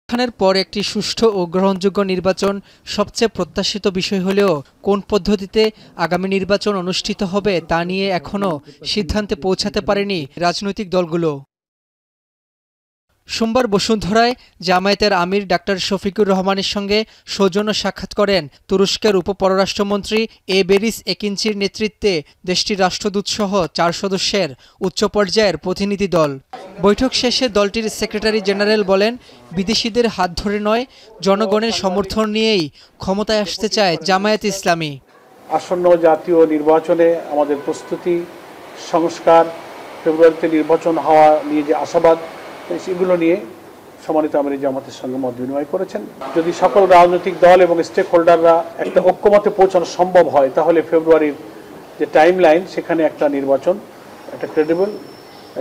খানের পর একটি সুষ্ঠু ও গ্রহণযোগ্য নির্বাচন সবচেয়ে প্রত্যাশিত বিষয় হলেও কোন পদ্ধতিতে আগামী নির্বাচন অনুষ্ঠিত হবে তা নিয়ে এখনও সিদ্ধান্তে পৌঁছাতে পারেনি রাজনৈতিক দলগুলো। সোমবার বসুন্ধরায় জামায়াতের আমির ডাক্তার শফিকুর রহমানের সঙ্গে সৌজন্য সাক্ষাৎ করেন তুরস্কের উপপররাষ্ট্রমন্ত্রী বেরিস একিঞ্চির নেতৃত্বে দেশটির রাষ্ট্রদূতসহ ৪ সদস্যের উচ্চ পর্যায়ের প্রতিনিধি দল। বৈঠক শেষে দলটির সেক্রেটারি জেনারেল বলেন, বিদেশিদের হাত ধরে নয়, জনগণের সমর্থন নিয়েই ক্ষমতায় আসতে চায় জামায়াত ইসলামী। আসন্ন জাতীয় নির্বাচনে আমাদের প্রস্তুতি, সংস্কার, ফেব্রুয়ারিতে নির্বাচন হওয়া নিয়ে যে আশাবাদ, সেগুলো নিয়ে সম্মানিত আমির জামাতের সঙ্গে মত বিনিময় করেছেন। যদি সকল রাজনৈতিক দল এবং স্টেক হোল্ডাররা একটা ঐক্যমতে পৌঁছানো সম্ভব হয়, তাহলে ফেব্রুয়ারির যে টাইম লাইন, সেখানে একটা নির্বাচন, একটা ক্রেডিবল,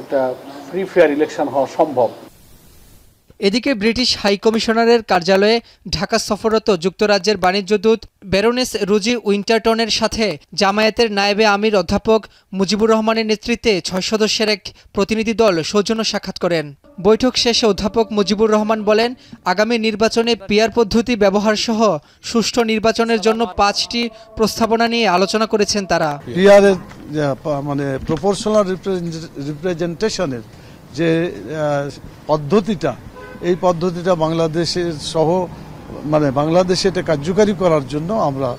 একটা ফ্রি ফেয়ার ইলেকশন হওয়া সম্ভব। এদিকে ব্রিটিশ হাই কমিশনারের কার্যালয়ে ঢাকা সফররত যুক্তরাজ্যের বাণিজ্য দূত ব্যারোনেস রোজি উইন্টারটনের সাথে জামায়াতের নায়েবে আমির অধ্যাপক মুজিবুর রহমানের নেতৃত্বে ৬ সদস্যের এক প্রতিনিধি দল সৌজন্য সাক্ষাৎ করেন। বৈঠক শেষে অধ্যাপক মুজিবুর রহমান বলেন, আগামী নির্বাচনে পিআর পদ্ধতি ব্যবহার সহ সুষ্ঠু নির্বাচনের জন্য ৫টি প্রস্তাবনা নিয়ে আলোচনা করেছেন তারা। পিআরের মানে প্রপোর্শনাল রিপ্রেজেন্টেশনের যে পদ্ধতিটা, এই পদ্ধতিটা বাংলাদেশের সহ মানে বাংলাদেশে এটা কার্যকারী করার জন্য আমরা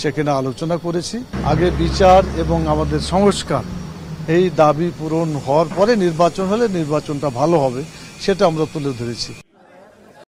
সেখানে আলোচনা করেছি। আগে বিচার এবং আমাদের সংস্কার, এই দাবি পূরণ হওয়ার পরে নির্বাচন হলে নির্বাচনটা ভালো হবে, সেটা আমরা তুলে ধরেছি।